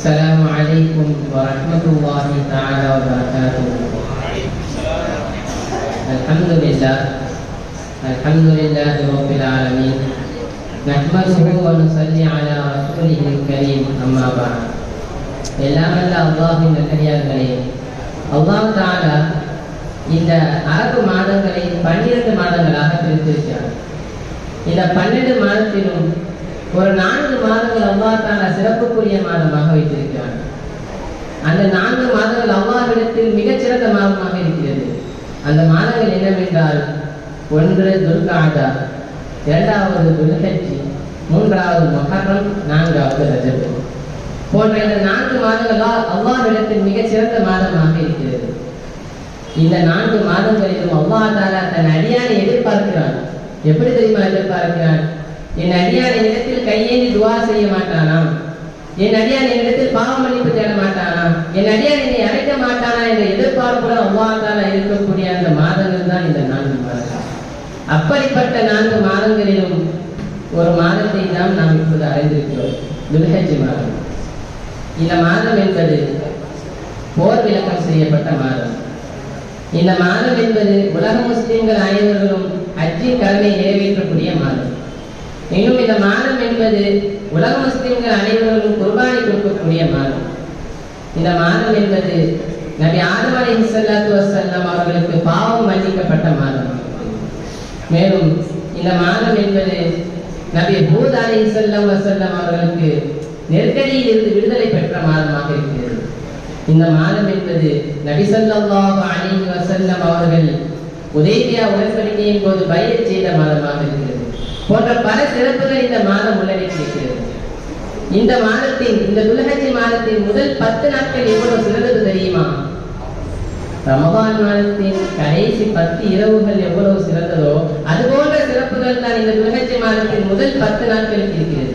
السلام عليكم ورحمة الله تعالى وبركاته. الحمد لله رب العالمين نحمده ونصلي على رسوله الكريم أما بعد. எல்லாம் அல்ல அல்லாஹ்வின் நல்லடியார்களே, அல்லாஹ் தஆலா இந்த அரபு மாதங்களை 12 மாதங்களாக பிரித்திருக்கிறார். இந்த 12 மாதத்திலும் ஒரு 4 மாதங்கள் அல்லாஹ் தஆலா சிறப்புக்குரிய மாதமாக வைத்திருக்கிறார். அந்த 4 மாதங்கள் அல்லாஹ்விடத்தில் மிகச்சிறந்த மாதமாக இருக்கிறது. அந்த மாதங்கள் என்னவென்றால், 1 துல்காதா, 2வது துல்ஹஜ், 3வது முஹர்ரம், 4வது ரஜப் போன்ற இந்த 4 மாதங்கள் அல்லாஹ்விடத்தில் மிகச்சிறந்த மாதமாக இருக்கிறது. இந்த 4 மாதங்களிலும் அல்லாஹ் தஆலா தன் அடியானை எதிர்பார்க்கிறான். எப்படி தெரியுமா எதிர்பார்க்கிறான்? என் அடியான் என்னிடத்தில் கையேந்தி துவா செய்ய மாட்டானா? என் அடியான் என்னிடத்தில் பாவ மன்னிப்பு தேட மாட்டானா? என் அடியான் என்னை அழைக்க மாட்டானா என்ற எதிர்பார்ப்புடன் அல்லாஹ் தஆலா இருக்கக்கூடிய அந்த மாதங்கள் தான் இந்த 4 மாதங்கள். அப்படிப்பட்ட 4 மாதங்களிலும் ஒரு மாதத்தை தான் நாம் இப்போது அடைந்திருக்கிறோம், துல்ஹஜ் மாதம். இந்த மாதம் என்பது போர் விலக்கம் செய்யப்பட்ட மாதம். இந்த மாதம் என்பது உலக முஸ்லிம்கள் அனைவர்களும் ஹஜ்ஜின் கடனை நிறைவேற்றக்கூடிய மாதம். இன்னும் இந்த மாதம் என்பது உலக முஸ்லிம்கள் அனைவர்களும் குர்பானி கொடுக்கக்கூடிய மாதம். இந்த மாதம் என்பது நபி ஆதம் அலைஹிஸ்ஸலாத்து வஸ்ஸலாம் அவர்களுக்கு பாவம் மன்னிக்கப்பட்ட மாதம். மேலும் இந்த மாதம் என்பது நபி ஹூத் அலைஹிஸ்ஸலாம் வஸ்ஸலாம் அவர்களுக்கு நெருக்கடியில் இருந்து விடுதலை பெற்ற மாதமாக இருக்கிறது. இந்த மாதம் என்பது நபி ஸல்லல்லாஹு அலைஹி வஸல்லம் அவர்கள் உதைபியா உடன்படிக்கையின் போது பைஅத் செய்த மாதமாக இருக்கிறது. போன்ற பல சிறப்புகள் இந்த மாதம் உள்ளடக்கியிருக்கிறது. இந்த மாதத்தின், இந்த துல்ஹஜ் மாதத்தின் முதல் 10 நாட்கள் எவ்வளவு சிறந்தது தெரியுமா? ரமதான் மாதத்தின் கடைசி 10 இரவுகள் எவ்வளவு சிறந்ததோ அது போன்ற சிறப்புகள் தான் இந்த துல்ஹஜ் மாதத்தின் முதல் 10 நாட்களுக்கு இருக்கிறது.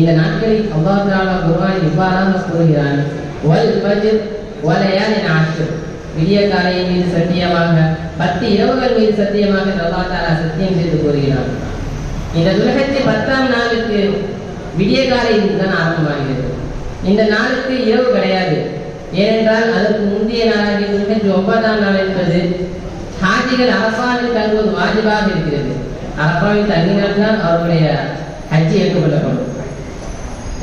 இந்த நாட்களில் அல்லாஹ் தஆலா குர்ஆனில் இவ்வாறாக கூறுகிறான், வல் ஃபஜ்ர் வலயாலின் அஷ்ர், விடிய காலையின் மீது சத்தியமாக, 10 இரவுகள் மீது சத்தியமாக அல்லாஹ் தஆலா சத்தியம் செய்து கூறுகிறான். இந்த துல்ஹஜ் 10ஆம் நாளுக்கு விடிய காலையில் தான் ஆரம்பமாகிறது. இந்த நாளுக்கு இரவு கிடையாது. ஏனென்றால் அதற்கு முந்தைய நாளாகிய துல்ஹஜ் 9ஆம் நாள் என்பது ஹாஜிகள் அரஃபாவில் தங்குவது வாஜிபாக இருக்கிறது. அரஃபாவில் தங்கினால்தான் அவருடைய ஹஜ் ஏற்றுக்கொள்ளப்படும்.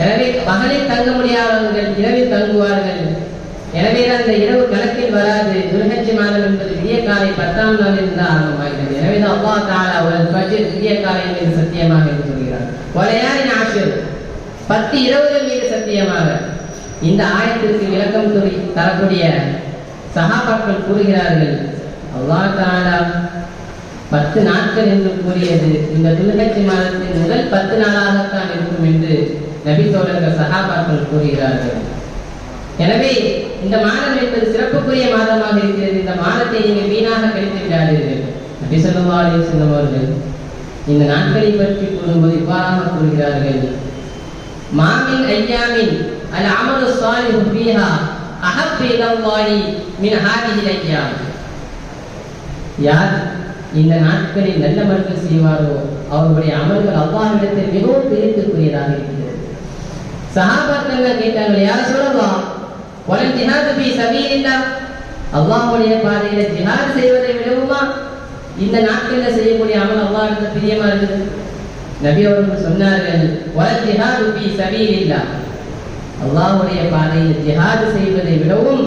எனவே பகலில் தங்க முடியாதவர்கள் இரவில் தங்குவார்கள். எனவே அந்த இரவு கணக்கில் வராது. துல்ஹஜ் மாதம் என்பது விடிய காலை 10ஆம் நாளில் தான் ஆரம்பமாகிறது. எனவே அல்லாஹ் தஆலா வல் ஃபஜ்ர், விடிய காலையின் மீது சத்தியமாக என்று சொல்கிறார். வலயாலின் அஷ்ர், 10 இரவுகள் மீது சத்தியமாக. இந்த ஆயத்திற்கு விளக்கம் தரக்கூடிய சஹாபாக்கள் கூறுகிறார்கள், அல்லாஹ் தஆலா 10 நாட்கள் என்று கூறியது இந்த துல்ஹஜ் மாதத்தின் முதல் 10 நாளாகத்தான் இருக்கும் என்று நபி தோழர்கள் சஹாபாக்கள் கூறுகிறார்கள். எனவே இந்த மாதம் என்பது சிறப்புக்குரிய மாதமாக இருக்கிறது. இந்த மாதத்தை நீங்கள் வீணாக கழித்து விடாதீர்கள். நபி ஸல்லல்லாஹு அலைஹி வஸல்லம் அவர்கள் இந்த நாட்களை பற்றி கூறும்போது இவ்வாறாக கூறுகிறார்கள், மாமின் ஐயாமின் அல் அமலு ஸாலிஹு ஃபீஹா அஹப்ப இலல்லாஹி மின் ஹாதிஹில் ஐயாம். யார் இந்த நாட்களில் நல்ல அமல்கள் செய்வாரோ அவருடைய அமல்கள் அல்லாஹ்விடத்தில் மிகவும் பிரித்துக்குரியதாக இருக்கிறது. சஹாபாக்கள் கேட்டார்கள், யா ரசூலல்லாஹ், வலல் ஜிஹாது ஃபீ சபீலில்லாஹ், அல்லாஹ்வுடைய பாதையில ஜிஹாத் செய்வதை விடவுமா இந்த நாட்களில் செய்யக்கூடிய அமல் அல்லாஹ்விற்கு பிரியமா இருக்குது? நபி அவர்கள் சொன்னார்கள், வலல் ஜிஹாது ஃபீ சபீலில்லாஹ், அல்லாஹ்வுடைய பாதையில் ஜிஹாத் செய்வதை விடவும்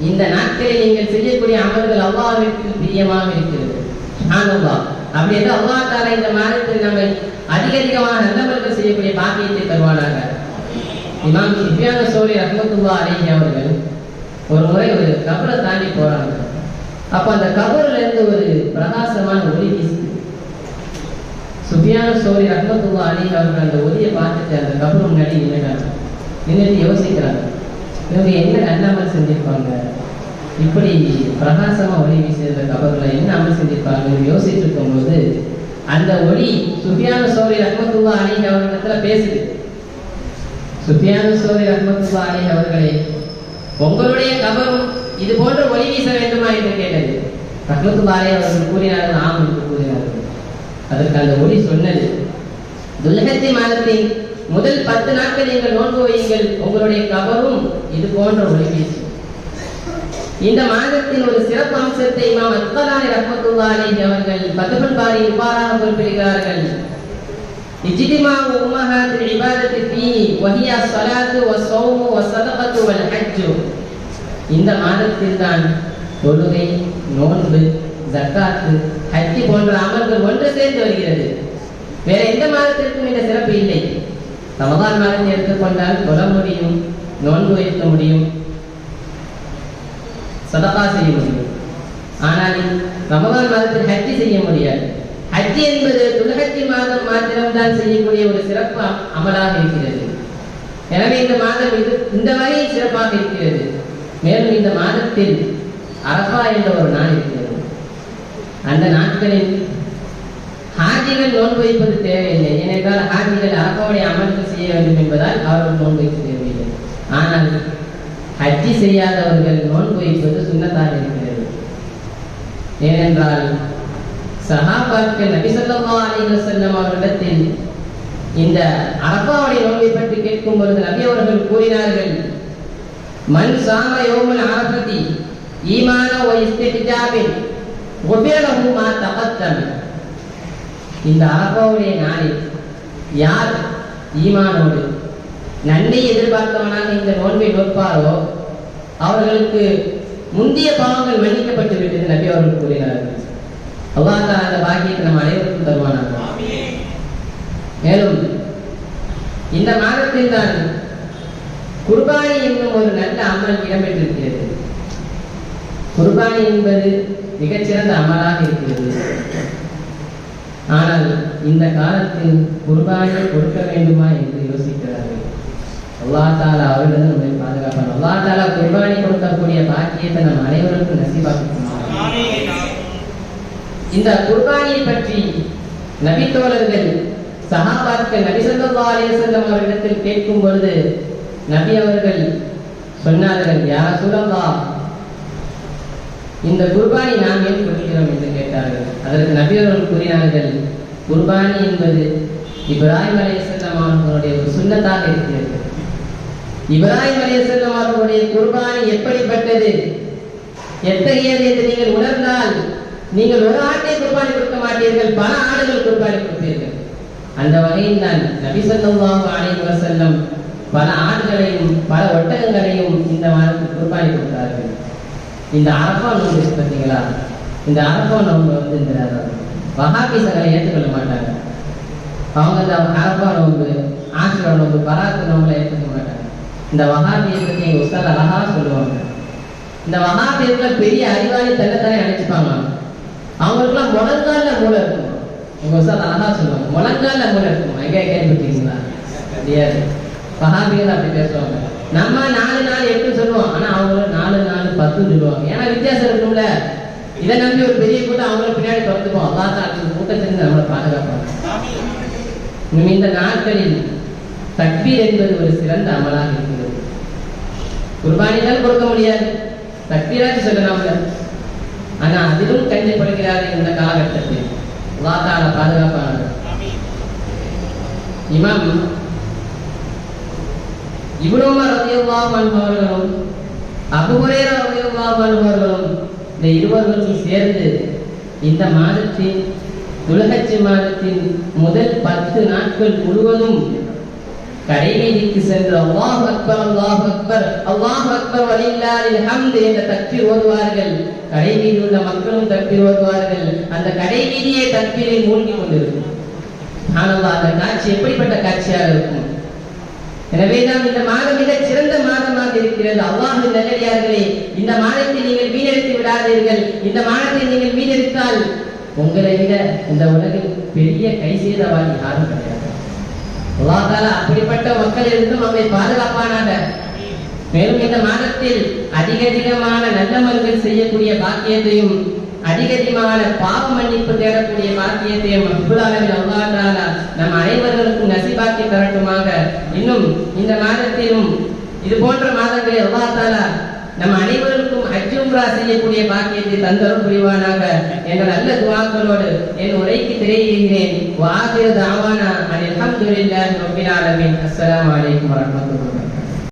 இந்த நாட்களில் நீங்கள் செய்யக்கூடிய அமல்கள் அல்லாஹ்விற்கு பிரியமாக இருக்கிறது. சுப்ஹானல்லாஹ். அப்படி என்று அல்லாஹ் தஆலா இந்த மாதத்தில் நம்மை அதிகமாக நல்லமல்கள் செய்யக்கூடிய பாக்கியத்தை தருவானாக. இமாம் சுஃபியான் ஸௌரி ரஹ்மத்துல்லாஹி அலைஹி அவர்கள் ஒரு முறை ஒரு கபரை தாண்டி போறாங்க. அப்ப அந்த கபர்ல இருந்து ஒரு பிரகாசமான ஒளி வீசுது. சுஃபியான் ஸௌரி ரஹ்மத்துல்லாஹி அலைஹி அவர்கள் அந்த ஒளியை பார்த்துட்டு அந்த கபர் முன்னாடி நின்னுட்டு யோசிக்கிறாங்க, இவங்க என்ன நல்ல அமல் செஞ்சிருப்பாங்க, இப்படி பிரகாசமா ஒளி வீசுகிற கபர்ல என்ன அமல் செஞ்சிருப்பாங்க யோசிச்சுட்டு இருக்கும்போது அந்த ஒளி சுஃபியான் ஸௌரி ரஹ்மத்துல்லாஹி அலைஹி அவர்களிடத்துல பேசுது. சுஃபியான் ஸௌரி ரஹ்மத்துல்லாஹி அலைஹி அவர்களே, உங்களுடைய கபரும் இது போன்ற ஒளி வீச வேண்டுமா என்று கேட்டது. ரஹ்மத்துல்லாஹி அலைஹி அவர்கள் கூறினார்கள், ஆம் என்று கூறினார்கள். அதற்கு அந்த ஒளி சொன்னது, துல்ஹஜ் மாதத்தின் முதல் 10 நாட்கள் நீங்கள் நோன்பு வையுங்கள், உங்களுடைய கபரும் இது போன்ற ஒளி வீசும். இந்த மாதத்தின் ஒரு சிறப்பு அம்சத்தை இமாம் அஸ்கலானி ரஹ்மத்துல்லாஹி அலைஹி அவர்கள் ஃபத்ஹுல் பாரி இவ்வாறாக குறிப்பிடுகிறார்கள். இஜ்திமாஉ உம்மஹாத்தில் இபாதத்தி ஃபீஹி வஹிய ஸலாத்து வஸ்ஸௌமு வஸ்ஸதகத்து வல் ஹஜ்ஜு. இந்த மாதத்தில் தான் தொழுகை, நோன்பு, ஜக்காத்து, ஹஜ் போன்ற அமல்கள் ஒன்று சேர்ந்து வருகிறது. வேற எந்த மாதத்திற்கும் இந்த சிறப்பு இல்லை. ரமதான் மாதத்தை எடுத்துக்கொண்டால் தொழ முடியும், நோன்பு வைக்க முடியும், சதகா செய்ய முடியும். ஆனால் ரமதான் மாதத்தில் ஹஜ் செய்ய முடியாது. ஹஜ் என்பது துல்ஹஜ் மாதம் மாத்திரம்தான் செய்யக்கூடிய ஒரு சிறப்பு அமலாக இருக்கிறது. எனவே இந்த மாதம் இந்த வகையில் சிறப்பாக இருக்கிறது. மேலும் இந்த மாதத்தில் அரஃபா என்ற ஒரு நாள் இருக்கிறது. அந்த நாட்களில் ஹாஜிகள் நோன்பு வைப்பது தேவையில்லை. ஏனென்றால் ஹாஜிகள் அரஃபாவுடைய அமல்கள் செய்ய வேண்டும் என்பதால் அவர்கள் நோன்பு வைக்க தேவையில்லை. ஆனால் ஹஜ்ஜி செய்யாதவர்கள் நோன்பு வைப்பது சுன்னத்தாக இருக்கிறது. ஏனென்றால் சஹாபாக்கள் நபி ஸல்லல்லாஹு அலைஹி வஸல்லம் அவர்களிடத்தில் இந்த அரஃபாவுடைய நோன்பை பற்றி கேட்கும் பொழுது நபி அவர்கள் கூறினார்கள், மன் சாம யௌமுல் அரஃபதி ஈமான வ இஸ்திஹ்ஜாபின் குஃபிர லஹு மா தகத்தம. இந்த அரஃபாவுடைய நாளில் யார் ஈமானோடு நன்மை எதிர்பார்த்தவனாக இந்த நோன்பை நோற்பாரோ அவர்களுக்கு முந்தைய பாவங்கள் மன்னிக்கப்பட்டு விட்டது நபி அவர்கள் கூறினார்கள். அல்லாஹ் தஆலா அந்த பாக்கியத்தை நம் அனைவருக்கும் தருவானாக. மேலும் இந்த மாதத்தில் தான் குர்பானி என்னும் ஒரு நல்ல அமல் இடம்பெற்றிருக்கிறது. குர்பானி என்பது மிகச்சிறந்த அமலாக இருக்கிறது. ஆனால் இந்த காலத்தில் குர்பானை கொடுக்க வேண்டுமா என்று யோசிக்கிறார்கள். அல்லாஹ் தஆலா அவர்களிடம் நம்மை பாதுகாப்பான். அல்லாஹ் தஆலா குர்பானி கொடுக்கக்கூடிய பாக்கியத்தை நம் அனைவருக்கும் நசீபாக்குவான். இந்த குர்பானியை பற்றி நபி தோழர்கள் சஹாபாக்கள் நபி ஸல்லல்லாஹு அலைஹி வஸல்லம் அவர்களிடத்தில் கேட்கும் பொழுது நபி அவர்கள் சொன்னார்கள், யா ரசூலல்லாஹ், இந்த குர்பானி நாம் ஏன் கொடுக்கிறோம் என்று கேட்டார்கள். அதற்கு நபி அவர்கள் கூறினார்கள், குர்பானி என்பது இப்ராஹிம் அலைஹிஸ்ஸலாம் அவர்களுடைய ஒரு சுன்னத்தாக இருக்கிறது. இப்ராஹிம் அலைஹிஸ்ஸலாம் அவர்களுடைய குர்பானி எப்படிப்பட்டது, எத்தகையது என்று நீங்கள் உணர்ந்தால் நீங்கள் ஒரு ஆட்டை குர்பானி கொடுக்க மாட்டீர்கள், பல ஆடுகள் குர்பானி கொடுப்பீர்கள். அந்த வகையில் தான் நபி ஸல்லல்லாஹு அலைஹி வஸல்லம் பல ஆடுகளையும் பல ஒட்டகங்களையும் இந்த மாதத்தில் குர்பானி கொடுத்தார்கள். இந்த அரஃபா நோன்பு பார்த்தீங்களா, இந்த அரஃபா நோன்பு இந்த வஹாபிசங்களை ஏற்றுக்கொள்ள மாட்டாங்க. அவங்க இந்த அரஃபா நோன்பு, ஆஷுரா நோன்பு, பராத் நோன்புல ஏற்றுக்க மாட்டாங்க. இந்த வஹாபியை பற்றி எங்கள் உஸ்தாத் அழகா சொல்லுவாங்க. இந்த வஹாபியர்கள் பெரிய அறிவாளி தன்னைத்தானே நினைச்சுப்பாங்க. அவங்களுக்குலாம் முழங்கால மூளை இருக்கும். எங்கள் உஸ்தாத் அழகா சொல்லுவாங்க, முழங்கால மூளை இருக்கும். எங்கே கேள்விப்பட்டீங்களா? தெரியாது. வஹாபிகள் அப்படி பேசுவாங்க. நம்ம 4 4 8 சொல்லுவோம், ஆனா அவங்க 4 4 10 சொல்லுவாங்க. ஏன்னா வித்தியாசம் இருக்கும்ல. இதை நம்பி ஒரு பெரிய கூட்டம் அவங்கள பின்னாடி தொடர்ந்துப்போம். அல்லாஹ் தஆலா கூட்டத்திலிருந்து நம்மளை பாதுகாப்பாங்க. இந்த நாட்களில் தக்பீர் என்பது ஒரு சிறந்த அமலாக இருக்கிறது. குர்பானி தான் கொடுக்க முடியாது, தக்பீராச்சு சொல்லலாம்ல. ஆனா அதிலும் கண்டிப்படுகிறார்கள் இந்த காலகட்டத்தில். அல்லாஹ் தஆலா பாதுகாப்பாங்க. இமாம் இப்னு உமர் ரலியல்லாஹு அன்ஹு அவர்களும் அபூ ஹுரைரா ரலியல்லாஹு அன்ஹு அவர்களும் இந்த இருவர்களும் சேர்ந்து இந்த மாதத்தின் துல்ஹஜ் மாதத்தின் முதல் 10 நாட்கள் முழுவதும் கடைவீதிக்கு சென்று அல்லாஹ் அக்பர் அல்லாஹ் அக்பர் அல்லாஹ் அக்பர் வலில்லாஹில் ஹம்து என்ற தக்பீர் ஓதுவார்கள். கடைவீதியில் உள்ள மக்களும் தக்பீர் ஓதுவார்கள். அந்த கடைவீதியே தக்பீரில் மூழ்கி கொண்டிருக்கும். சுப்ஹானல்லாஹ், அந்த காட்சி எப்படிப்பட்ட காட்சியாக இருக்கும். எனவேதான் இந்த மாதம் மிக சிறந்த மாதமாக இருக்கிறது. அல்லாஹ்வின் நல்லடியார்களே, இந்த மாதத்தை நீங்கள் வீணடித்து விடாதீர்கள். இந்த மாதத்தை நீங்கள் வீணடித்தால் உங்களை விட இந்த உலகில் பெரிய கை செய்தவாதி யாரும் கிடையாது. அல்லாஹ் தஆலா அப்படிப்பட்ட மக்களிலிருந்து நம்மை பாதுகாப்பானாக. மேலும் இந்த மாதத்தில் அதிகமான நல்லமல்கள் செய்யக்கூடிய பாக்கியத்தையும் அதிகமான பாவ மன்னிப்பு தேடக்கூடிய பாக்கியத்தையும் ரப்புல் ஆலமீன் அல்லாஹ் தஆலா நம் அனைவருக்கும் நசீபாக்கி தரட்டுமாக. இன்னும் இந்த மாதத்திலும் இது போன்ற மாதங்களில் அல்லாஹ் தஆலா நம் அனைவருக்கும் ஹஜ் உம்ரா செய்யக்கூடிய பாக்கியத்தை தந்தரும் புரிவானாக என்ற நல்ல துஆக்களோடு என் உரைக்கு திரையிடுகிறேன். வாஹிரு தஅவானா அல்ஹம்துலில்லாஹி ரப்பில் ஆலமீன். அஸ்ஸலாமு அலைக்கும் வரஹ்மத்துல்லாஹி.